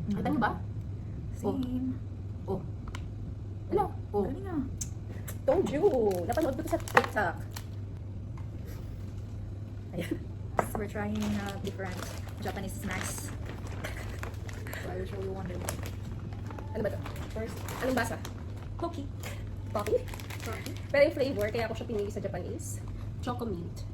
Kita niyo ba? Same. Oh. Ano? Oh. Galing ah. Told you. Napanood ko to sa TikTok. Ayan. We're trying different Japanese snacks. So I will show you one day. Ano ba to? First, Anong basa? Pocky. Coffee? Coffee. Pero yung flavor, kaya ako siya pinili sa Japanese. Choco mint.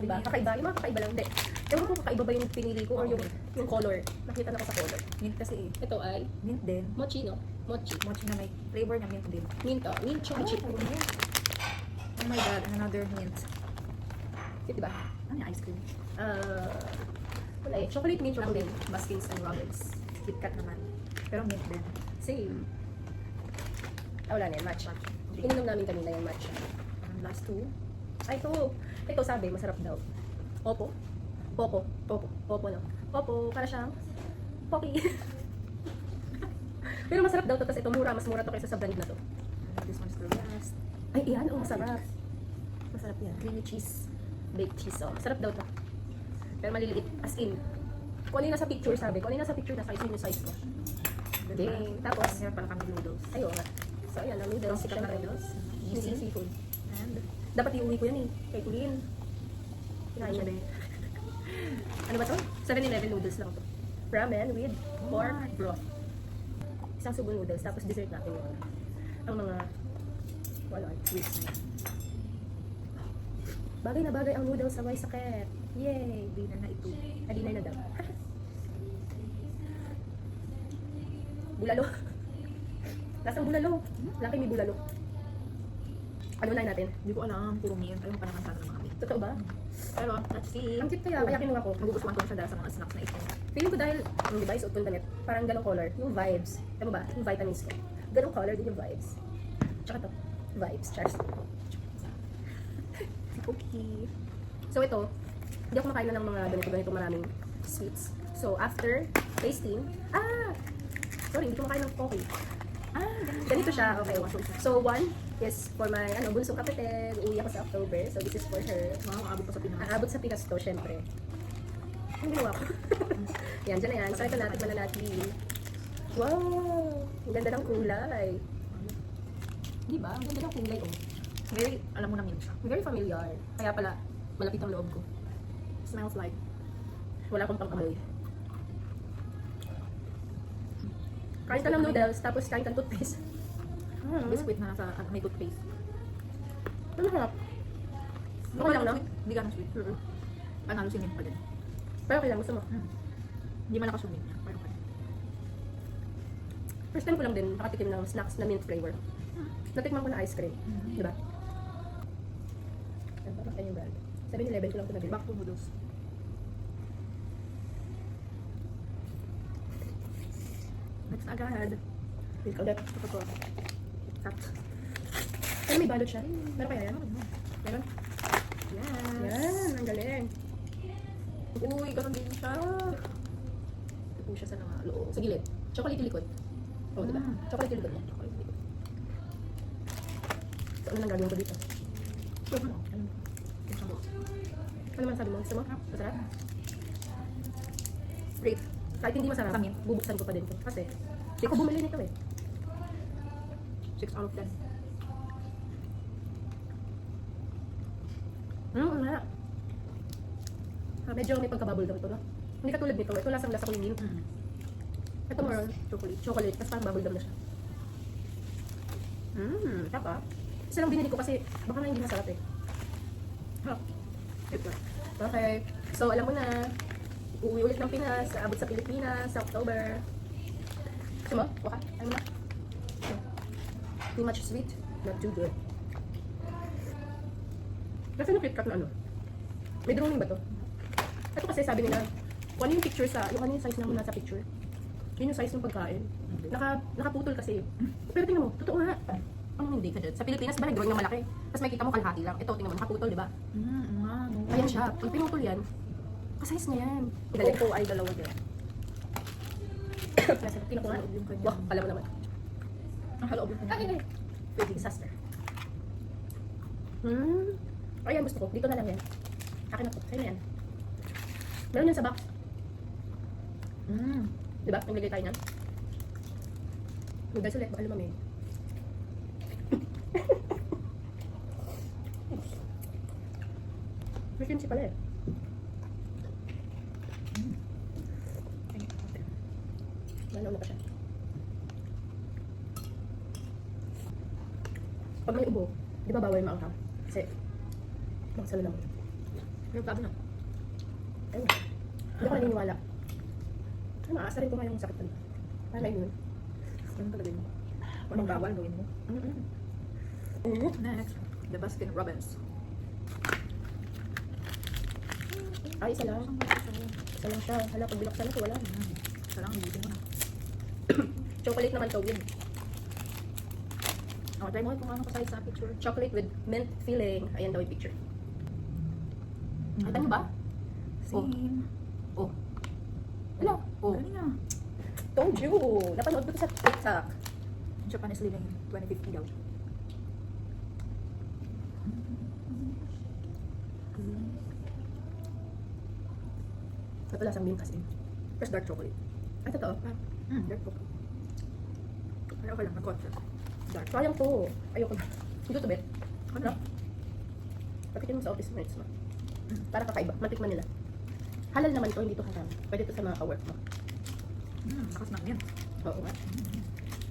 Diba? Chocolate. Kakaiba. Yung mga kakaiba lang. Hindi. Ewan ko kakaiba ba yung pinili ko or yung color. Nakita na ko sa color. Mint kasi eh. Ito ay Mint din. mochi, no? Mochi. Mochi na may flavor na mint din. Mint, oh. Mint chocolate. Oh my god, another mint. Cute, diba? Ano yung ice cream? Wala eh. Chocolate mint lang din. Baskins and Robbins. KitKat naman. Pero mint din. Same. Wala na yan. Matcha. Ininom namin kanina yung matcha. Last two. Ay, ito sabi, masarap daw. Opo. Popo. Popo. Popo, no? Popo. Para siyang Pocky. Pero masarap daw to. Tapos ito mura. Mas mura to kaysa sa brand na to. This one's the last. Ay, iyan. Oh, masarap. Masarap yan. Creamy cheese. Baked cheese, oh. Masarap daw to. Pero maliliit. As in. Kung ano yung nasa picture, sabi. Kung ano yung nasa picture na size, yun yung size ko. Ding. Tapos, Meron pala kami noodles. ayun nga. So, ayan. Ang noodles. Sikat na syempre. noodles. Easy Easy. seafood. And Dapat iuwi ko yan eh. Kay Kulin. Kinain siya din. Ano ba to? 7-Eleven noodles lang to. Ramen with pork broth. Isang subo noodles. Tapos dessert natin yung ang mga wala, sweets na yan. Bagay na bagay ang noodles sa may sakit. Yay! dinner na ito. Dinner na daw. Bulalo. Lasang bulalo. Laki may bulalo. Ano na natin? Hindi ko alam, puro mint. Ayaw pa naman sana ng mga mint. Totoo ba? Pero, let's see. Ang cute kaya. Kaya kinuha ko. Magugustuhan ko siya dahil sa mga snacks na ito. Feeling ko dahil, di ba, isuot ko yung damit, parang ganong color, yung vibes. Tama ba? Yung vitamins ko. Ganong color din yung vibes. Tsaka to, vibes. Cheers. Okay. So ito, hindi ako makain na ng mga ganito maraming sweets. So after tasting, sorry, hindi ko makain ng coffee. Ganito siya, okay. So one is for my bunsong kapatid. Uuwi ako sa October. So this is for her. Wow, aabot pa sa Pinas. Aabot sa Pinas to, syempre. Ang ginawa ko. Yan, dyan na yan. So ito natin, natin. Wow! Ang ganda ng kulay. Di ba? Ang ganda ng kulay, oh. Very, alam mo na mint siya. Very familiar. Kaya pala, malapit ang loob ko. Smells like Wala akong pang-amoy. Kain ka ng noodles, tapos kain ka ng toothpaste. biscuit na nasa may toothpaste. Ano harap? Okay lang, no? Hindi ganun sweet. Panalo si mint pa din. Pero okay lang, gusto mo. Hindi malakas yung mint niya. Pero okay. First time ko lang din nakatikim ng snacks na mint flavor. Natikman ko na ice cream. Di ba? Ano ba? Bakit yung brand? 7-Eleven ko lang ito nabili. Back to noodles. Next agad. Wait, ulit. Ito to. Cut. Pero may balot siya. Meron kaya yan? Meron? Yes. Yan, ang galing. Uy, ganun din siya. Ito po siya sa loob. Sa gilid. Chocolate yung likod. Oh, diba? Chocolate yung likod niya. Chocolate yung likod. So, ano nang gagawin ko dito? Ano man sabi mo? Gusto mo? Masarap? Great. Kahit hindi masarap, Tamin. bubuksan ko pa din to. Kasi, hindi ko bumili nito eh. 6 out of 10. Nga. Medyo may pagka-bubble gum ito, no? Hindi katulad nito. Ito lasang-lasa ko yung mint. Ito more on chocolate. Tapos parang bubble gum na siya. Tapa. Isa lang binili ko kasi baka na hindi masarap eh. Okay. So, alam mo na. Uuwi ulit ng Pinas. Abot sa Pilipinas sa October. Gusto mo? Waka? Ano na? Too much sweet. Not too good. Kasi yung KitKat na ano? May drawing ba to? Ito kasi sabi nila, kung ano yung picture sa, yung ano yung size ng nasa picture. Yun yung size ng pagkain. Nakaputol kasi. Pero tingnan mo, totoo nga. Anong hindi ka dyan? Sa Pilipinas ba nag-drawing na malaki? Tapos may kita mo kalahati lang. Ito, tingnan mo, nakaputol, di ba? Ayan siya. Pag pinutol yan, ka-size niya yan. Galing po ay dalawa din. Tingnan ko nga. Wow, pala mo naman. Ang haloob yung Ay. Disaster. Ayan, gusto ko. Dito na lang yan. Akin na to. Sa'yo na yan. Meron yan sa box. Diba? Naglagay tayo niyan. Mag-guys ulit, baka lumamig. May kimchi pala eh. Nanauna pa siya. Pag may ubo, di ba bawal maanghang? Kasi, mangsalo lang. Yung sabi na. Ayun. Hindi ako naniniwala. Ay, maaasarin ko nga yung sakit na. Para may immune. Ano talaga yun? Walang bawal gawin mo. Next, the Baskin Robbins. Ay, isa lang. Isa lang siya. Hala, pag binaksan na ito, wala. Isa lang, hindi mo na. Chocolate naman to with Oh, try mo kung ano ka size sa picture. chocolate with mint filling. Ayan daw yung picture. Kita niyo ba? Same. Oh. Wala. Oh. Ano nga? Told you. Napanood ko to sa TikTok. Japan is living in 2050 daw. At wala sang mint kasi. First dark chocolate. Ay, totoo. Dark chocolate. Ayaw ka lang, nag-kotse. Dark. Sayang to. Ayoko na. Hindi to bet. Ano? Patikin mo sa office mates mo. Para kakaiba. Matikman nila. Halal naman to, hindi to haram. Pwede to sa mga ka-work mo. Lakas na yan. Oo nga.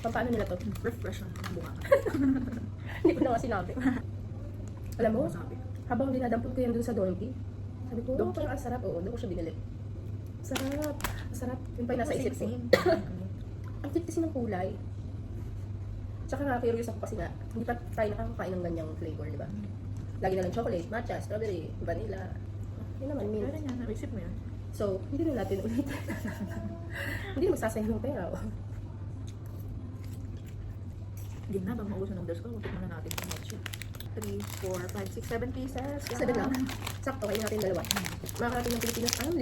Paano nila to? Refresh ng bunga. Hindi ko na nga sinabi. Alam mo, Sabi. habang dinadampot ko yan dun sa donkey, sabi ko, Donkey? parang ang sarap. Oo, doon ko siya binili. Sarap. Sarap. Yung pa yung nasa isip ko. Ang cute kasi ng kulay. Tsaka nga, curious ako kasi nga, hindi pa tayo nakakakain ng ganyang flavor, di ba? Lagi na lang chocolate, matcha, strawberry, vanilla. Yun naman, mint. Pwede niya, naisip mo yan. So, hindi na natin ulit. Hindi na magsasayang ng pera. Oh. Hindi na, pag maubos yung noodles ko, tikman na natin kung much yun. 3, 4, 5, 6, 7 pieces. 7 lang. Sakto, kayo natin dalawa. Makakarating ng Pilipinas, 5.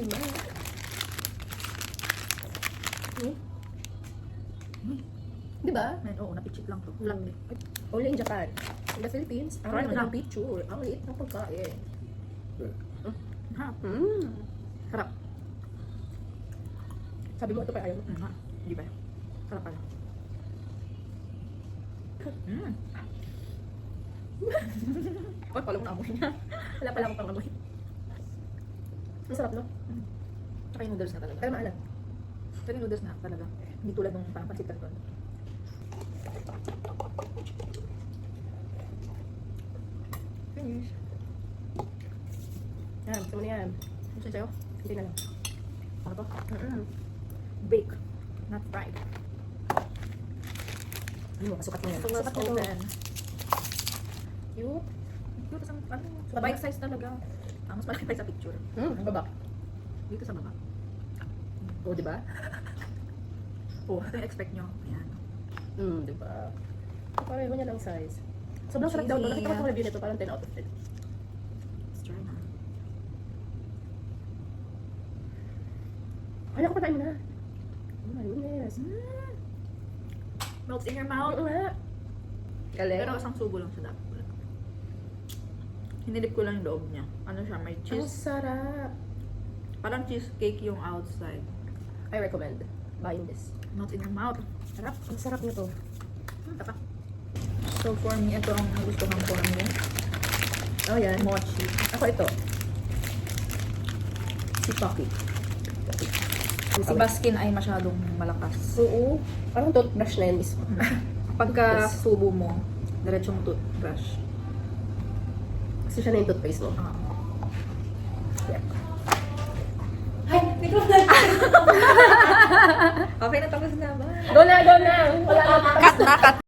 Di ba? Man, oo, napichip lang to. Lang eh. Only in Japan. In the Philippines, ang Right, liit wala. ng picture. Ang liit ng pagkain. Ha? Sarap. Sabi mo, ito pa ayaw mo. Ha? Hindi ba? Sarap pala. Oy, palang amoy niya. Wala pala akong pang-amoy. Masarap, no? Tsaka yung noodles na talaga. Pero maalam. Pero yung noodles na talaga. Hindi tulad ng parang pansit canton. Finish. Yan, gusto mo na yan. Ano siya sa'yo? Hindi na lang. Ano to? Bake. Not fried. Ano mo, kasukat mo yan. So, let's Sukat mo to. open. Cute. Dito sa, ano, Sa bite size talaga. Mas malaki pa sa picture. Ang baba. Dito sa baba. Oo, di ba? Oh, ito yung expect nyo. Ayan. Di ba? Pareho niya lang size. Sobrang sarap daw to. Cheesy. Nakita ko itong review nito, parang 10 out of 10. Let's try na. Ay, ako patayin mo na. Oh my goodness. Melts in your mouth. Oo nga. Galing. Pero isang subo lang siya dapat. Hinilip ko lang yung loob niya. Ano siya, may Ang cheese. sarap. Parang cheesecake yung outside. I recommend buying this. Melts in your mouth. Sarap. Ang sarap nito. Taka. So for me, ito ang nagustuhan ko ng Oh, yan. mochi. Ako ito. Si Pocky. Si Baskin ay masyadong malakas. Oo. Parang toothbrush na yan mismo. Pagka subo mo, diretsong toothbrush. Kasi siya na yung toothpaste mo. Yeah. Ay, dito na. Okay na, tapos na ba? Go na, go na! Wala na. Cut na, cut.